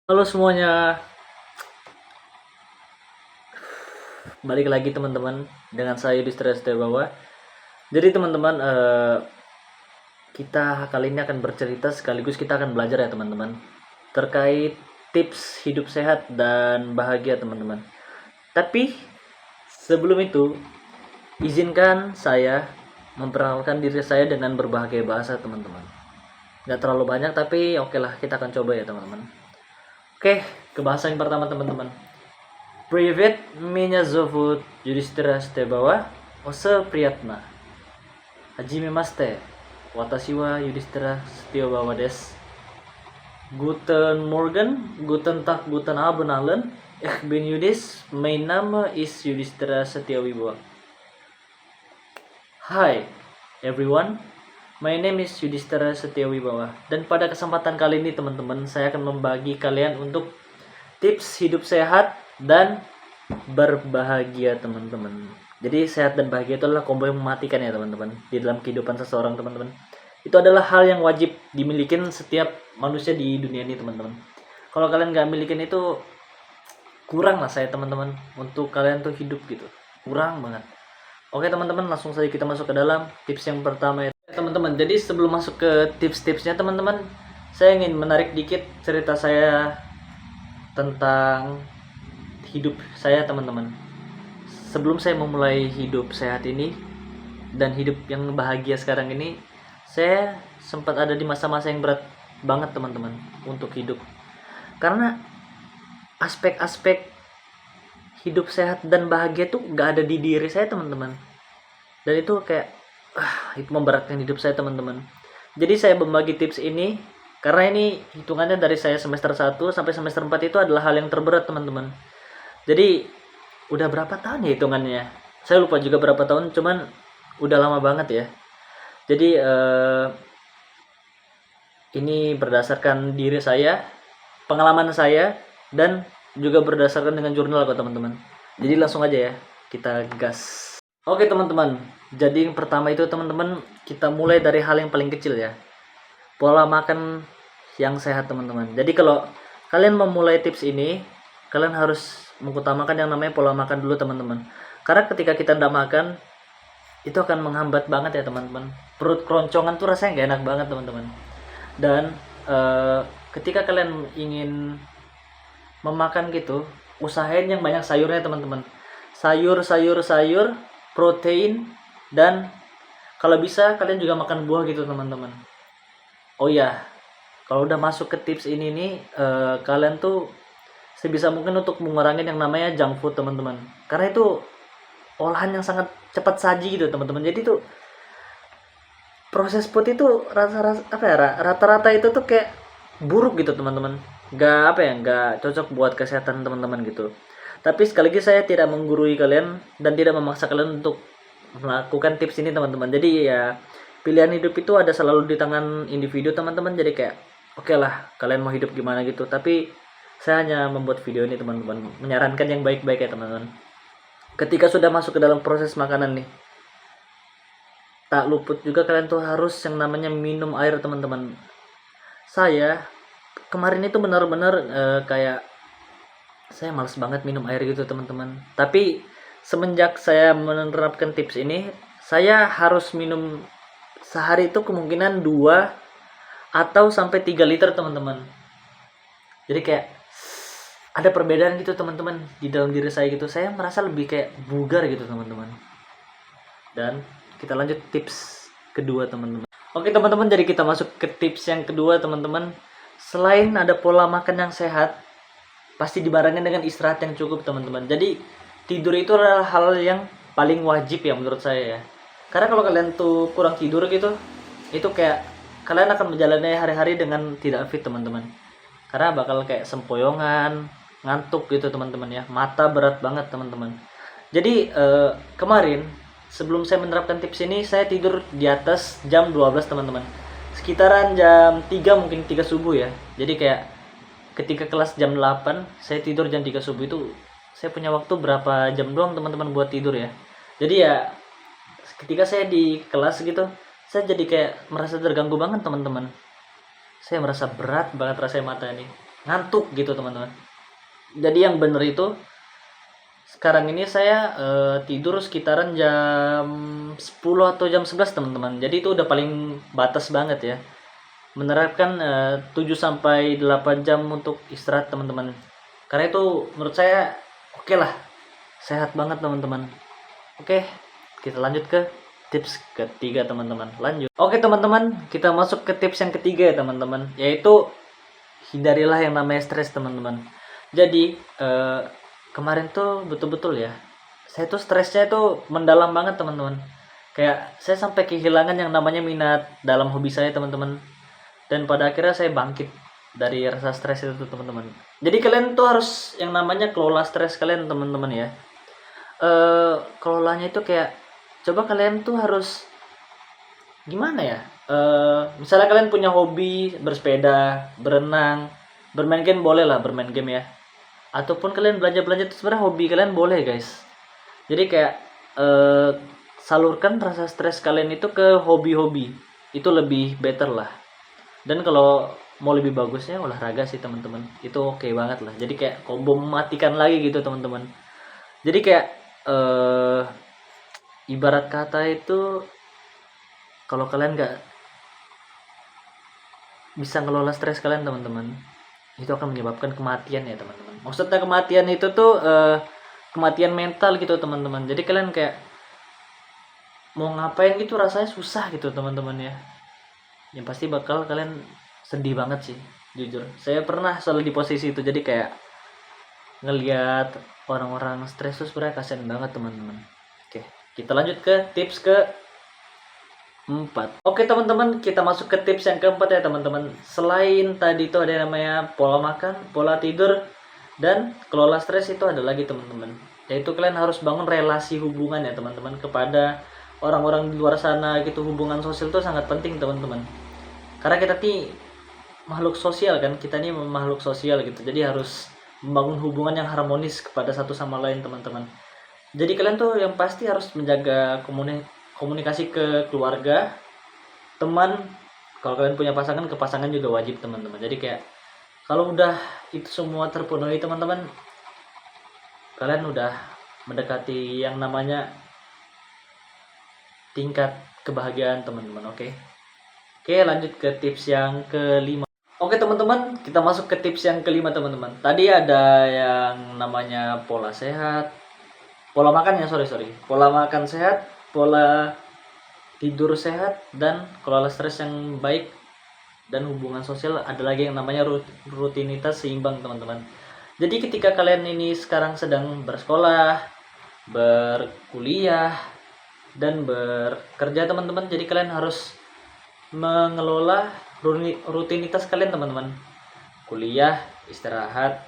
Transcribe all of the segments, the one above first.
Halo semuanya, balik lagi teman-teman dengan saya Yudhistira Setiabawa. Jadi teman-teman, kita kali ini akan bercerita sekaligus kita akan belajar ya teman-teman terkait tips hidup sehat dan bahagia teman-teman. Tapi sebelum itu, izinkan saya memperkenalkan diri saya dengan berbagai bahasa teman-teman. Gak terlalu banyak tapi oke lah, kita akan coba ya teman-teman. Oke, ke bahasa yang pertama teman-teman. Привет, меня зовут Юдистира Стебава, Оса приятно. Hajime Maste, Watashi wa Yudhistira Setiobawa des. Guten Morgen, Guten Tag, Guten Abend allen. Ich bin Yudis, mein Name ist Yudhistira Setiowibawa. Hi everyone, my name is Yudhistira Setiowibawa. Dan pada kesempatan kali ini teman-teman, saya akan membagi kalian untuk tips hidup sehat dan berbahagia teman-teman. Jadi sehat dan bahagia itu adalah combo yang mematikan ya teman-teman di dalam kehidupan seseorang teman-teman. Itu adalah hal yang wajib dimiliki setiap manusia di dunia ini teman-teman. Kalau kalian nggak milikin itu kurang lah saya teman-teman untuk kalian tuh hidup gitu. Kurang banget. Oke teman-teman, langsung saja kita masuk ke dalam tips yang pertama ya teman-teman. Jadi sebelum masuk ke tips-tipsnya teman-teman, saya ingin menarik dikit cerita saya tentang hidup saya teman-teman. Sebelum saya memulai hidup sehat ini dan hidup yang bahagia sekarang ini, saya sempat ada di masa-masa yang berat banget teman-teman untuk hidup. Karena aspek-aspek hidup sehat dan bahagia tuh gak ada di diri saya teman-teman. Dan itu kayak itu memberatkan hidup saya teman-teman. Jadi saya membagi tips ini karena ini hitungannya dari saya semester 1 sampai semester 4 itu adalah hal yang terberat teman-teman. Jadi udah berapa tahun ya hitungannya? Saya lupa juga berapa tahun, cuman udah lama banget ya. Jadi ini berdasarkan diri saya, pengalaman saya, dan juga berdasarkan dengan jurnal kok teman-teman. Jadi langsung aja ya, kita gas. Oke teman-teman, jadi yang pertama itu teman-teman kita mulai dari hal yang paling kecil ya. Pola makan yang sehat teman-teman. Jadi kalau kalian memulai tips ini, kalian harus mengutamakan yang namanya pola makan dulu teman-teman. Karena ketika kita tidak makan, itu akan menghambat banget ya teman-teman. Perut keroncongan tuh rasanya gak enak banget teman-teman. Dan ketika kalian ingin memakan gitu, usahain yang banyak sayurnya teman-teman. Sayur, protein, dan kalau bisa kalian juga makan buah gitu teman-teman. Oh ya, kalau udah masuk ke tips ini nih, kalian tuh sebisa mungkin untuk mengurangi yang namanya junk food teman-teman, karena itu olahan yang sangat cepat saji gitu teman-teman. Jadi tuh proses food itu rata-rata itu tuh kayak buruk gitu teman-teman, nggak cocok buat kesehatan teman-teman gitu. Tapi sekali lagi saya tidak menggurui kalian dan tidak memaksa kalian untuk melakukan tips ini teman-teman. Jadi ya pilihan hidup itu ada selalu di tangan individu teman-teman. Jadi kayak oke lah kalian mau hidup gimana gitu, tapi saya hanya membuat video ini teman-teman, menyarankan yang baik-baik ya teman-teman. Ketika sudah masuk ke dalam proses makanan nih, tak luput juga kalian tuh harus yang namanya minum air teman-teman. Saya kemarin itu benar-benar kayak saya males banget minum air gitu teman-teman. Tapi semenjak saya menerapkan tips ini, saya harus minum sehari itu kemungkinan 2 atau sampai 3 liter teman-teman. Jadi kayak ada perbedaan gitu teman-teman di dalam diri saya gitu. Saya merasa lebih kayak bugar gitu teman-teman. Dan kita lanjut tips kedua teman-teman. Oke teman-teman, jadi kita masuk ke tips yang kedua teman-teman. Selain ada pola makan yang sehat, pasti dibarengin dengan istirahat yang cukup teman-teman. Jadi tidur itu adalah hal yang paling wajib ya menurut saya ya. Karena kalau kalian tuh kurang tidur gitu, itu kayak kalian akan menjalani hari-hari dengan tidak fit teman-teman. Karena bakal kayak sempoyongan, ngantuk gitu teman-teman ya, mata berat banget teman-teman. Jadi kemarin sebelum saya menerapkan tips ini, saya tidur di atas jam 12 teman-teman, sekitaran jam 3 mungkin 3 subuh ya. Jadi kayak ketika kelas jam 8 saya tidur jam 3 subuh itu saya punya waktu berapa jam doang teman-teman buat tidur ya. Jadi ya ketika saya di kelas gitu, saya jadi kayak merasa terganggu banget teman-teman. Saya merasa berat banget rasanya mata ini. ngantuk gitu teman-teman. Jadi yang bener itu sekarang ini saya tidur sekitaran jam 10 atau jam 11 teman-teman. Jadi itu udah paling batas banget ya. Menerapkan 7 sampai 8 jam untuk istirahat teman-teman. Karena itu menurut saya oke lah. Sehat banget teman-teman. Oke, kita lanjut ke tips ketiga teman-teman. Lanjut. Oke teman-teman, kita masuk ke tips yang ketiga ya teman-teman, yaitu hindarilah yang namanya stres teman-teman. Jadi kemarin tuh betul-betul ya, saya tuh stresnya tuh mendalam banget teman-teman. Kayak saya sampai kehilangan yang namanya minat dalam hobi saya teman-teman. Dan pada akhirnya saya bangkit dari rasa stres itu teman-teman. Jadi kalian tuh harus yang namanya kelola stres kalian teman-teman ya. Kelolanya itu kayak coba kalian tuh harus gimana ya? Misalnya kalian punya hobi bersepeda, berenang, bermain game boleh lah bermain game ya. Ataupun kalian belanja-belanja itu sebenarnya hobi kalian boleh guys. Jadi kayak eh, salurkan rasa stres kalian itu ke hobi-hobi. Itu lebih better lah. Dan kalau mau lebih bagusnya olahraga sih teman-teman. Itu oke banget lah. Jadi kayak combo mematikan lagi gitu teman-teman. Jadi kayak eh ibarat kata itu kalau kalian nggak bisa ngelola stres kalian teman-teman, itu akan menyebabkan kematian ya teman-teman. Maksudnya kematian itu tuh kematian mental gitu teman-teman. Jadi kalian kayak mau ngapain gitu rasanya susah gitu teman-teman ya. Yang pasti bakal kalian sedih banget sih, jujur. Saya pernah selalu di posisi itu, jadi kayak ngelihat orang-orang stres tuh sebenarnya kasihan banget teman-teman. Oke, kita lanjut ke tips ke 4. Oke teman-teman, kita masuk ke tips yang keempat ya teman-teman. Selain tadi itu ada yang namanya pola makan, pola tidur, dan kelola stres, itu ada lagi teman-teman. Yaitu kalian harus bangun relasi hubungan ya teman-teman kepada orang-orang di luar sana gitu. Hubungan sosial itu sangat penting teman-teman. Karena kita nih makhluk sosial kan, kita nih makhluk sosial gitu. Jadi harus membangun hubungan yang harmonis kepada satu sama lain teman-teman. Jadi kalian tuh yang pasti harus menjaga komunikasi ke keluarga, teman. Kalau kalian punya pasangan, ke pasangan juga wajib teman-teman. Jadi kayak kalau udah itu semua terpenuhi teman-teman, kalian udah mendekati yang namanya tingkat kebahagiaan teman-teman. Oke, lanjut ke tips yang kelima. Oke teman-teman, kita masuk ke tips yang kelima teman-teman. Tadi ada yang namanya pola sehat, pola makan ya, sorry, pola makan sehat, pola tidur sehat, dan kelola stres yang baik, dan hubungan sosial. Ada lagi yang namanya rutinitas seimbang teman-teman. Jadi ketika kalian ini sekarang sedang bersekolah, berkuliah, dan bekerja teman-teman, jadi kalian harus mengelola rutinitas kalian teman-teman. Kuliah, istirahat,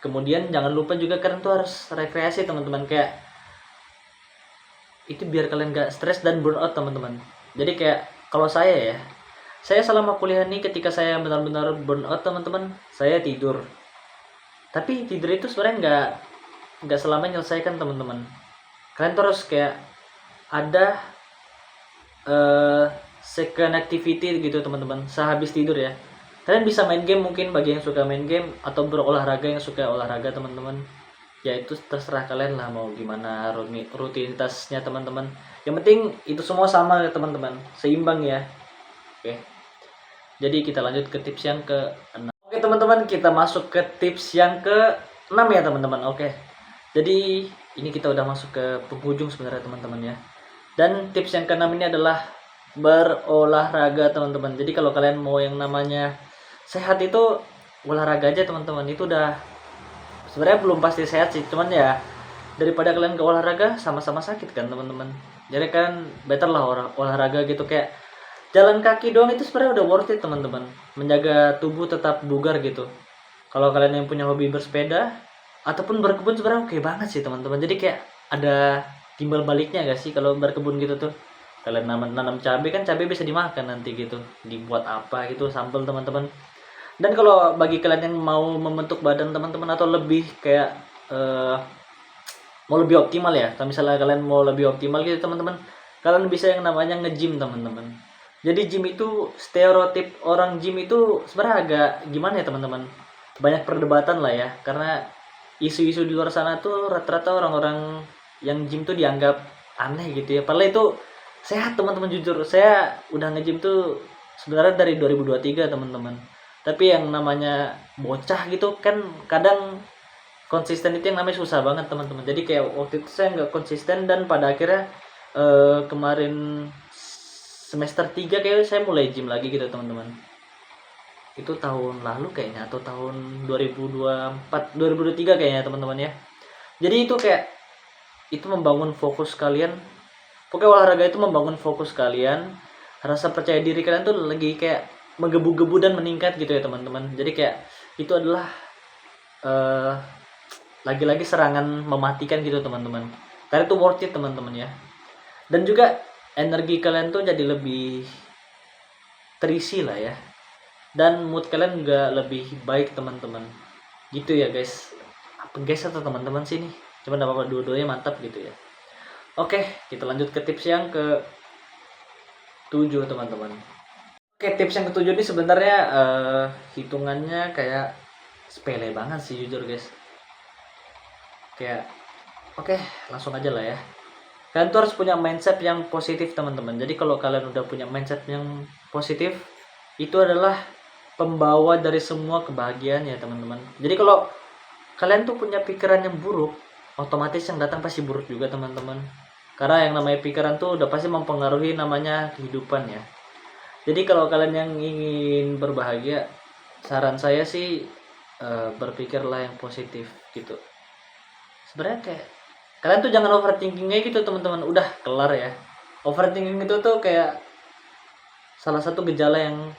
kemudian jangan lupa juga kalian tuh harus rekreasi teman-teman. Kayak itu biar kalian gak stres dan burnout teman-teman. Jadi kayak kalau saya ya, saya selama kuliah nih ketika saya benar-benar burnout teman-teman, saya tidur. Tapi tidur itu sebenarnya nggak selama menyelesaikan teman-teman. Kalian terus kayak ada second activity gitu teman-teman sehabis tidur ya. Kalian bisa main game mungkin bagi yang suka main game, atau berolahraga yang suka olahraga teman-teman. Ya itu terserah kalian lah mau gimana rutinitasnya teman-teman. Yang penting itu semua sama ya teman-teman, seimbang ya. Oke, jadi kita lanjut ke tips yang ke-6. Oke teman-teman, kita masuk ke tips yang ke-6 ya teman-teman. Oke, jadi ini kita udah masuk ke penghujung sebenarnya teman-teman ya. Dan tips yang ke-6 ini adalah berolahraga teman-teman. Jadi kalau kalian mau yang namanya sehat itu olahraga aja teman-teman. Itu udah sebenarnya belum pasti sehat sih, cuman ya daripada kalian ke olahraga sama-sama sakit kan teman-teman. Jadi kan better lah olahraga gitu. Kayak jalan kaki doang itu sebenarnya udah worth it teman-teman, menjaga tubuh tetap bugar gitu. Kalau kalian yang punya hobi bersepeda ataupun berkebun sebenarnya oke banget sih teman-teman. Jadi kayak ada timbal baliknya gak sih kalau berkebun gitu tuh. Kalian nanam cabai kan, cabai bisa dimakan nanti gitu, dibuat apa gitu, sambal teman-teman. Dan kalau bagi kalian yang mau membentuk badan teman-teman, atau lebih kayak mau lebih optimal ya, kalau misalnya kalian mau lebih optimal gitu teman-teman, kalian bisa yang namanya nge-gym teman-teman. Jadi gym itu, stereotip orang gym itu sebenarnya agak gimana ya teman-teman, banyak perdebatan lah ya, karena isu-isu di luar sana tuh rata-rata orang-orang yang gym tuh dianggap aneh gitu ya. Padahal itu sehat teman-teman, jujur. Saya udah nge-gym tuh sebenarnya dari 2023 teman-teman. Tapi yang namanya bocah gitu kan kadang konsisten itu yang namanya susah banget teman-teman. Jadi kayak waktu itu saya nggak konsisten dan pada akhirnya kemarin semester 3 kayak saya mulai gym lagi gitu teman-teman. Itu tahun lalu kayaknya atau tahun 2024 2023 kayaknya teman-teman ya. Jadi itu kayak itu membangun fokus kalian, pokoknya olahraga itu membangun fokus kalian, rasa percaya diri kalian tuh lagi kayak menggebu-gebu dan meningkat gitu ya teman-teman. Jadi kayak itu adalah eh, lagi-lagi serangan mematikan gitu teman-teman, karena itu worth it teman-teman ya. Dan juga energi kalian tuh jadi lebih terisi lah ya, dan mood kalian juga lebih baik teman-teman gitu ya guys. Apa guys atau teman-teman sih nih, cuman apa-apa dua-duanya mantap gitu ya. Oke, kita lanjut ke tips yang ke 7 teman-teman. Oke, tips yang ketujuh ini sebenarnya hitungannya kayak sepele banget sih jujur guys. Kayak oke, langsung aja lah ya. Kalian tuh harus punya mindset yang positif teman-teman. Jadi kalau kalian udah punya mindset yang positif, itu adalah pembawa dari semua kebahagiaan ya teman-teman. Jadi kalau kalian tuh punya pikiran yang buruk, otomatis yang datang pasti buruk juga teman-teman. Karena yang namanya pikiran tuh udah pasti mempengaruhi namanya kehidupan ya. Jadi kalau kalian yang ingin berbahagia, saran saya sih berpikirlah yang positif gitu. Sebenarnya kayak kalian tuh jangan overthinkingnya gitu teman-teman, udah kelar ya. Overthinking itu tuh kayak salah satu gejala yang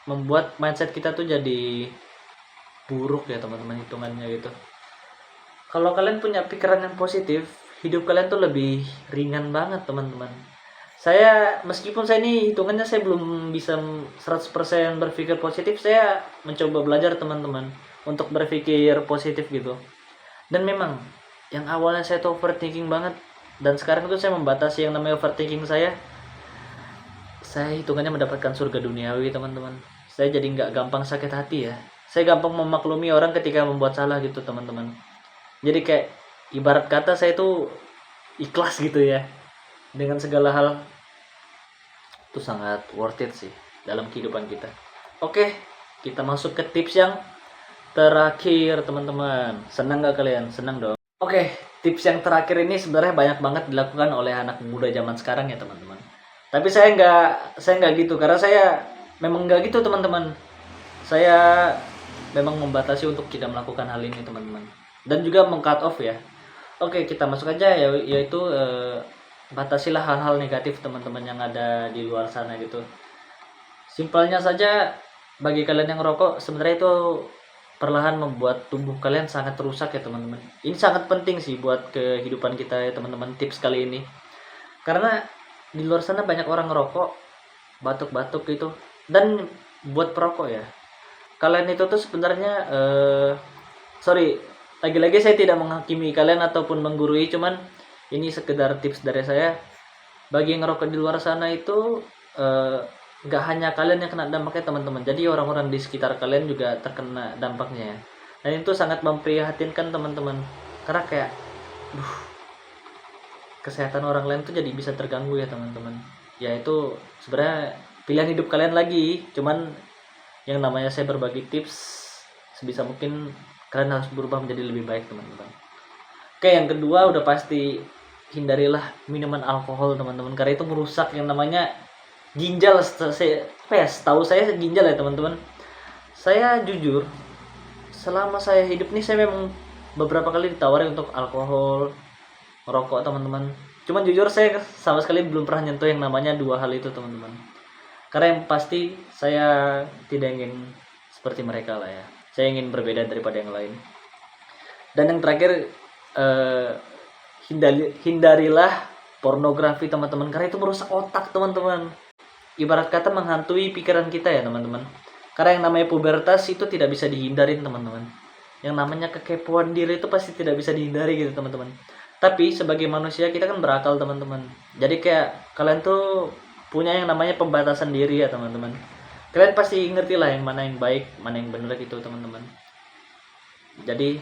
membuat mindset kita tuh jadi buruk ya teman-teman, hitungannya gitu. Kalau kalian punya pikiran yang positif, hidup kalian tuh lebih ringan banget teman-teman. Saya meskipun saya ini hitungannya saya belum bisa 100% berpikir positif, saya mencoba belajar teman-teman untuk berpikir positif gitu. Dan memang yang awalnya saya tuh overthinking banget, dan sekarang itu saya membatasi yang namanya overthinking saya hitungannya mendapatkan surga duniawi teman-teman. Saya jadi nggak gampang sakit hati ya, saya gampang memaklumi orang ketika membuat salah gitu teman-teman. Jadi kayak ibarat kata saya tuh ikhlas gitu ya dengan segala hal. Itu sangat worth it sih dalam kehidupan kita. Oke, kita masuk ke tips yang terakhir teman-teman. Senang gak kalian? Senang dong. Oke, tips yang terakhir ini sebenarnya banyak banget dilakukan oleh anak muda zaman sekarang ya teman-teman. Tapi saya nggak gitu, karena saya memang nggak gitu teman-teman. Saya memang membatasi untuk tidak melakukan hal ini teman-teman, dan juga meng-cut off ya. Oke, kita masuk aja ya, yaitu batasilah hal-hal negatif teman-teman yang ada di luar sana gitu. Simpelnya saja, bagi kalian yang rokok, sebenarnya itu perlahan membuat tubuh kalian sangat rusak ya teman-teman. Ini sangat penting sih buat kehidupan kita ya teman-teman, tips kali ini. Karena di luar sana banyak orang ngerokok, batuk-batuk gitu. Dan buat perokok ya, kalian itu tuh sebenarnya sorry, lagi-lagi saya tidak menghakimi kalian ataupun menggurui, cuman ini sekedar tips dari saya. Bagi yang ngerokok di luar sana itu nggak hanya kalian yang kena dampaknya teman-teman, jadi orang-orang di sekitar kalian juga terkena dampaknya. Dan itu sangat memprihatinkan teman-teman, karena kayak kesehatan orang lain tuh jadi bisa terganggu ya teman-teman. Ya itu sebenarnya pilihan hidup kalian lagi, cuman yang namanya saya berbagi tips, sebisa mungkin kalian harus berubah menjadi lebih baik teman-teman. Oke, yang kedua udah pasti hindarilah minuman alkohol teman-teman, karena itu merusak yang namanya ginjal. Tahu saya ginjal ya teman-teman. Saya jujur, selama saya hidup nih saya memang beberapa kali ditawari untuk alkohol, merokok teman-teman. Cuman jujur saya sama sekali belum pernah nyentuh yang namanya dua hal itu teman-teman. Karena yang pasti saya tidak ingin seperti mereka lah ya. Saya ingin berbeda daripada yang lain. Dan yang terakhir, hindarilah pornografi teman-teman, karena itu merusak otak teman-teman. Ibarat kata menghantui pikiran kita ya teman-teman. Karena yang namanya pubertas itu tidak bisa dihindarin teman-teman. Yang namanya kekepoan diri itu pasti tidak bisa dihindari gitu teman-teman. Tapi sebagai manusia kita kan berakal teman-teman. Jadi kayak kalian tuh punya yang namanya pembatasan diri ya teman-teman. Kalian pasti ngerti lah yang mana yang baik, mana yang benar gitu teman-teman. Jadi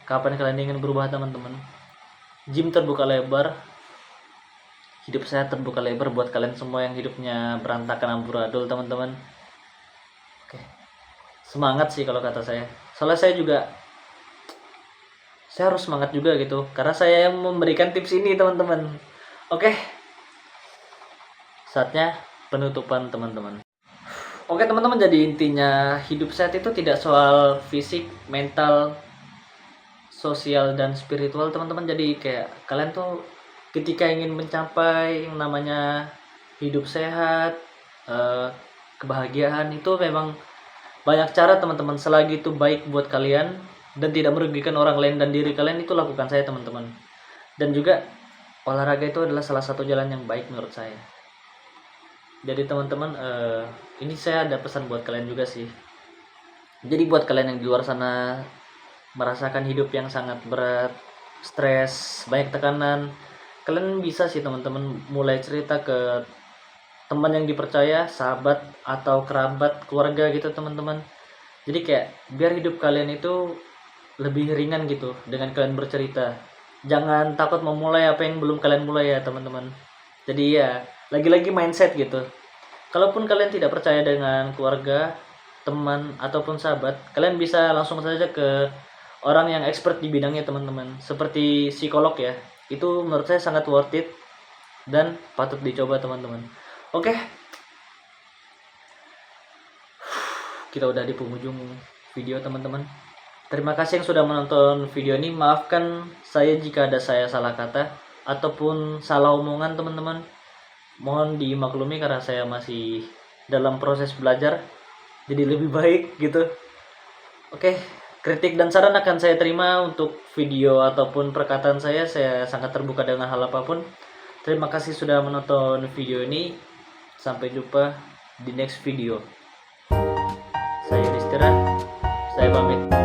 kapan kalian ingin berubah teman-teman, gym terbuka lebar, hidup saya terbuka lebar buat kalian semua yang hidupnya berantakan amburadul teman-teman. Oke, semangat sih kalau kata saya. Soalnya saya harus semangat juga gitu, karena saya yang memberikan tips ini teman-teman. Oke, saatnya penutupan teman-teman. Oke teman-teman, jadi intinya hidup sehat itu tidak soal fisik, mental, sosial, dan spiritual teman-teman. Jadi kayak kalian tuh ketika ingin mencapai yang namanya hidup sehat, eh, kebahagiaan, itu memang banyak cara teman-teman. Selagi itu baik buat kalian dan tidak merugikan orang lain dan diri kalian, itu lakukan saya teman-teman. Dan juga olahraga itu adalah salah satu jalan yang baik menurut saya. Jadi teman-teman, ini saya ada pesan buat kalian juga sih. Jadi buat kalian yang di luar sana merasakan hidup yang sangat berat, stres, banyak tekanan, kalian bisa sih teman-teman mulai cerita ke teman yang dipercaya, sahabat atau kerabat, keluarga gitu teman-teman. Jadi kayak biar hidup kalian itu lebih ringan gitu dengan kalian bercerita. Jangan takut memulai apa yang belum kalian mulai ya teman-teman. Jadi ya, lagi-lagi mindset gitu. Kalaupun kalian tidak percaya dengan keluarga, teman, ataupun sahabat, kalian bisa langsung saja ke orang yang expert di bidangnya teman-teman. Seperti psikolog ya. Itu menurut saya sangat worth it dan patut dicoba teman-teman. Oke, kita udah di penghujung video teman-teman. Terima kasih yang sudah menonton video ini. Maafkan saya jika ada saya salah kata ataupun salah omongan teman-teman. Mohon dimaklumi karena saya masih dalam proses belajar, jadi lebih baik gitu. Oke, kritik dan saran akan saya terima untuk video ataupun perkataan saya sangat terbuka dengan hal apapun. Terima kasih sudah menonton video ini. Sampai jumpa di next video. Saya Distira, saya pamit.